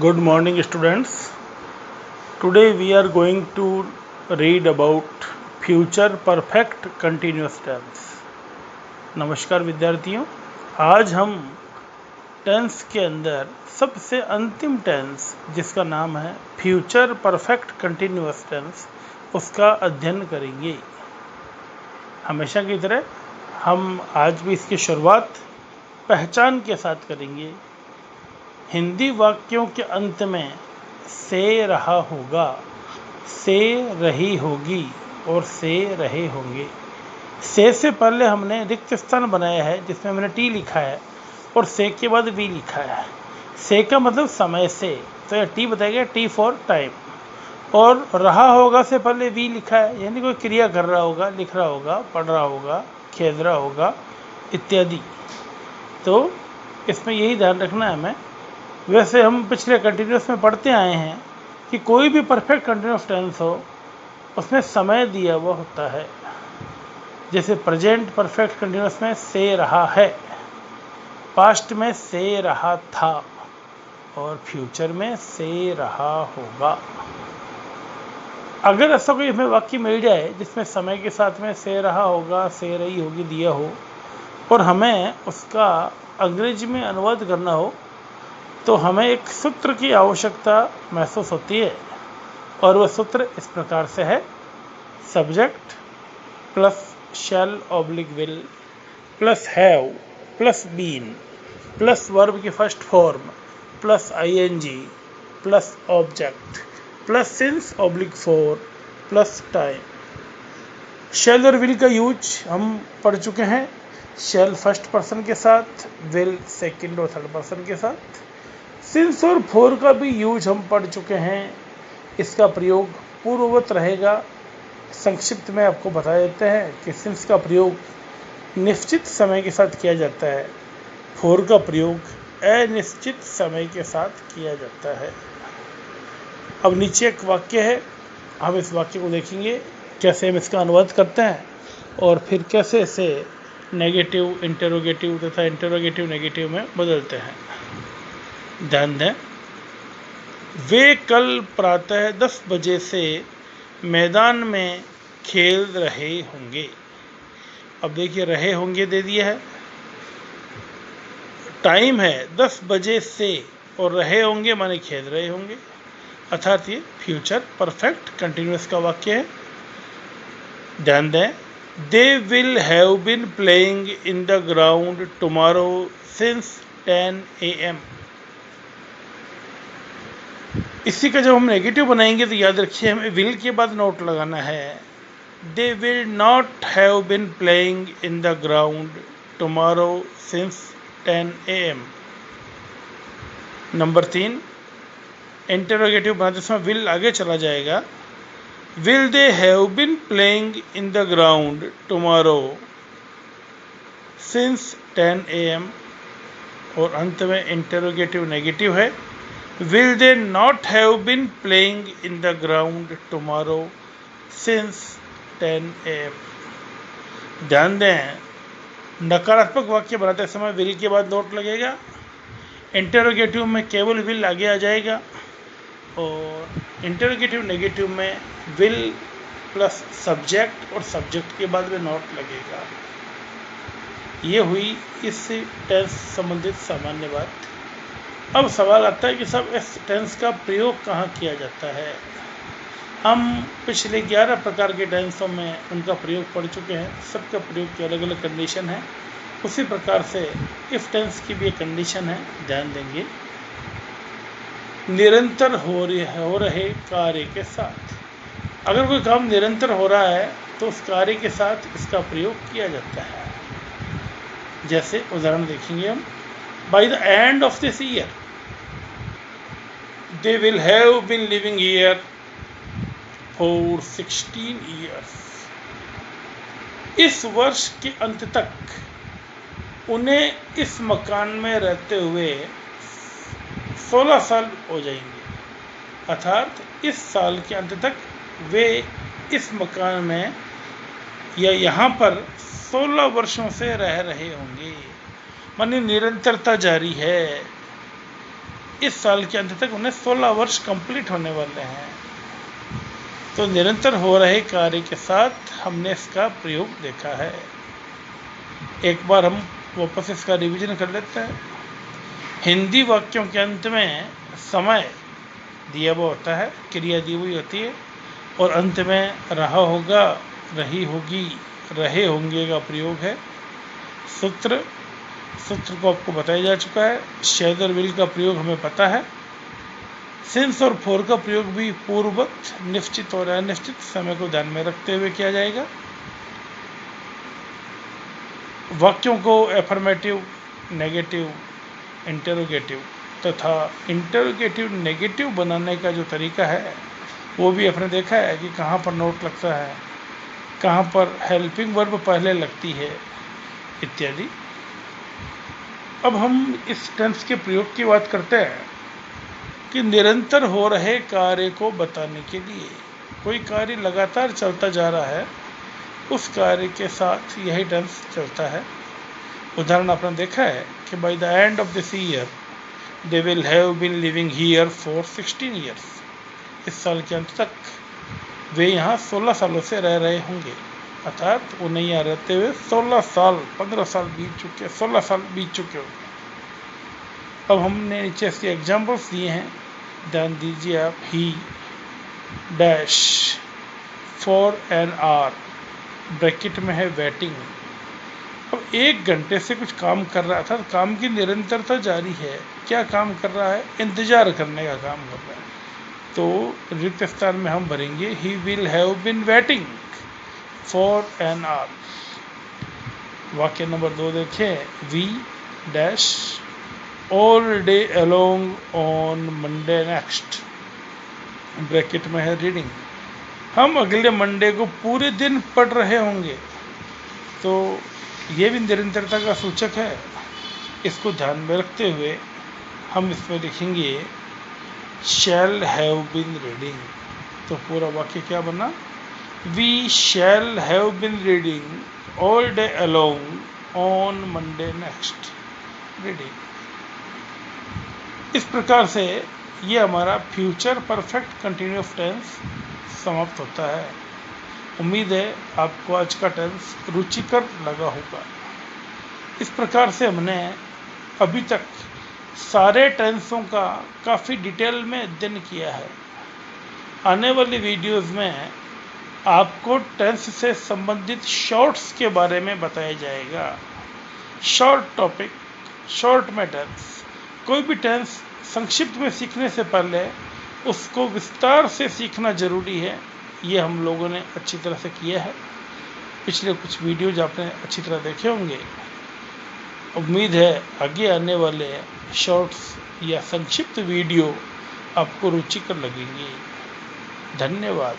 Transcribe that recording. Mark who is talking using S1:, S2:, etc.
S1: Good morning, students. Today we are going to read about future perfect continuous tense. नमस्कार विद्यार्थियों, आज हम tense के अंदर सबसे अंतिम टेंस जिसका नाम है फ्यूचर परफेक्ट कंटिन्यूअस टेंस उसका अध्ययन करेंगे। हमेशा की तरह हम आज भी इसकी शुरुआत पहचान के साथ करेंगे। हिंदी वाक्यों के अंत में से रहा होगा, से रही होगी और से रहे होंगे। से पहले हमने रिक्त स्थान बनाया है जिसमें हमने टी लिखा है और से के बाद वी लिखा है। से का मतलब समय से, तो यह टी बताएगा टी फॉर टाइम। और रहा होगा से पहले वी लिखा है, यानी कोई क्रिया कर रहा होगा, लिख रहा होगा, पढ़ रहा होगा, खेल रहा होगा इत्यादि। तो इसमें यही ध्यान रखना है हमें। वैसे हम पिछले कंटिन्यूस में पढ़ते आए हैं कि कोई भी परफेक्ट कंटिन्यूस टेंस हो उसमें समय दिया हुआ होता है। जैसे प्रेजेंट परफेक्ट कंटिन्यूस में से रहा है, पास्ट में से रहा था और फ्यूचर में से रहा होगा। अगर ऐसा कोई हमें वाक्य मिल जाए जिसमें समय के साथ में से रहा होगा, से रही होगी दिया हो और हमें उसका अंग्रेजी में अनुवाद करना हो, तो हमें एक सूत्र की आवश्यकता महसूस होती है और वह सूत्र इस प्रकार से है: subject plus shall oblique will plus have plus been plus verb की first form plus ING plus object plus since oblique for plus time. Shall और विल का यूज हम पढ़ चुके हैं। शैल फर्स्ट पर्सन के साथ, विल सेकंड और थर्ड पर्सन के साथ। सिंस और फोर का भी यूज हम पढ़ चुके हैं। इसका प्रयोग पूर्ववत रहेगा। संक्षिप्त में आपको बता देते हैं कि सिंस का प्रयोग निश्चित समय के साथ किया जाता है, फोर का प्रयोग अनिश्चित समय के साथ किया जाता है। अब नीचे एक वाक्य है, हम इस वाक्य को देखेंगे कैसे हम इसका अनुवाद करते हैं और फिर कैसे इसे नेगेटिव इंटरोगेटिव तथा इंटरोगेटिव नेगेटिव में बदलते हैं। ध्यान दें, वे कल प्रातः 10 बजे से मैदान में खेल रहे होंगे। अब देखिए, रहे होंगे दे दिया है, टाइम है 10 बजे से और रहे होंगे माने खेल रहे होंगे, अर्थात ये फ्यूचर परफेक्ट कंटिन्यूअस का वाक्य है। ध्यान दें, they will have been playing in the ground tomorrow since 10 AM। इसी का जब हम नेगेटिव बनाएंगे तो याद रखिए हमें विल के बाद नोट लगाना है। They will not have been playing in the ground tomorrow since 10 AM। Number 3, interrogative बनाते समय विल आगे चला जाएगा। Will they have been playing in the ground tomorrow since 10 AM। और अंत में इंटरोगेटिव नेगेटिव है, will they not have been playing in the ground tomorrow since 10 AM। ध्यान दें, नकारात्मक वाक्य बनाते समय विल के बाद नोट लगेगा, इंटरोगेटिव में केवल विल आगे आ जाएगा और इंटरोगेटिव नेगेटिव में विल प्लस सब्जेक्ट और सब्जेक्ट के बाद में नोट लगेगा। ये हुई इस टेंस संबंधित सामान्य बात। अब सवाल आता है कि सब इस टेंस का प्रयोग कहाँ किया जाता है। हम पिछले 11 प्रकार के टेंसों में उनका प्रयोग पढ़ चुके हैं। सबका प्रयोग की अलग अलग कंडीशन है। उसी प्रकार से इफ टेंस की भी एक कंडीशन है, ध्यान देंगे। निरंतर हो रहे कार्य के साथ, अगर कोई काम निरंतर हो रहा है तो उस कार्य के साथ इसका प्रयोग किया जाता है। जैसे उदाहरण देखेंगे हम, by the end of this year they will have been living here for 16 years। इस वर्ष के अंत तक उन्हें इस मकान में रहते हुए 16 साल हो जाएंगे, अर्थात इस साल के अंत तक वे इस मकान में या यहाँ पर 16 वर्षों से रह रहे होंगे। माने निरंतरता जारी है। इस साल के अंत तक उन्हें 16 वर्ष कंप्लीट होने वाले हैं। तो निरंतर हो रहे कार्य के साथ हमने इसका प्रयोग देखा है। एक बार हम वापस इसका रिवीजन कर लेते हैं। हिंदी वाक्यों के अंत में समय दिया हुआ होता है, क्रिया दी हुई होती है, और अंत में रहा होगा, रही होगी, रहे होंगे का प्रयोग है। सूत्र को आपको बताया जा चुका है। शैद और विल का प्रयोग हमें पता है। सिंस और फॉर का प्रयोग भी पूर्ववत निश्चित और अनिश्चित समय को ध्यान में रखते हुए किया जाएगा। वाक्यों को एफर्मेटिव, नेगेटिव, इंटरोगेटिव तथा इंटरोगेटिव नेगेटिव बनाने का जो तरीका है वो भी आपने देखा है कि कहाँ पर नोट लगता है, कहाँ पर हेल्पिंग वर्ब पहले लगती है, इत्यादि। अब हम इस टेंस के प्रयोग की बात करते हैं कि निरंतर हो रहे कार्य को बताने के लिए कोई कार्य लगातार चलता जा रहा है, उस कार्य के साथ यही टेंस चलता है। उदाहरण आपने देखा है कि by the end of this year they will have been living here for 16 years. इस साल के अंत तक वे यहाँ 16 सालों से रह रहे होंगे, अर्थात उन्हें यहाँ रहते हुए 16 साल, 15 साल बीत चुके, 16 साल बीत चुके होंगे। अब हमने नीचे इसके एग्जाम्पल्स दिए हैं, ध्यान दीजिए आप। ही dash for an our, bracket में है वेटिंग। अब 1 घंटे से कुछ काम कर रहा था, काम की निरंतरता जारी है। क्या काम कर रहा है? इंतजार करने का काम कर रहा है। तो रिक्त स्थान में हम भरेंगे he will have been waiting for an hour. वाक्य नंबर 2 देखें। We dash all day along on Monday next, bracket में है रीडिंग। हम अगले मंडे को पूरे दिन पढ़ रहे होंगे। तो ये भी निरंतरता का सूचक है। इसको ध्यान में रखते हुए हम इसमें लिखेंगे शैल हैव बीन रीडिंग। तो पूरा वाक्य क्या बना? We shall have been reading all day along on Monday next, reading. इस प्रकार से ये हमारा फ्यूचर परफेक्ट कंटिन्यूअस टेंस समाप्त होता है। उम्मीद है आपको आज का टेंस रुचिकर लगा होगा। इस प्रकार से हमने अभी तक सारे टेंसों का काफ़ी डिटेल में अध्ययन किया है। आने वाली वीडियोस में आपको टेंस से संबंधित शॉर्ट्स के बारे में बताया जाएगा। शॉर्ट टॉपिक, शॉर्ट में टेंस। कोई भी टेंस संक्षिप्त में सीखने से पहले उसको विस्तार से सीखना जरूरी है। ये हम लोगों ने अच्छी तरह से किया है। पिछले कुछ वीडियोज आपने अच्छी तरह देखे होंगे। उम्मीद है आगे आने वाले शॉर्ट्स या संक्षिप्त वीडियो आपको रुचिकर लगेंगे। धन्यवाद।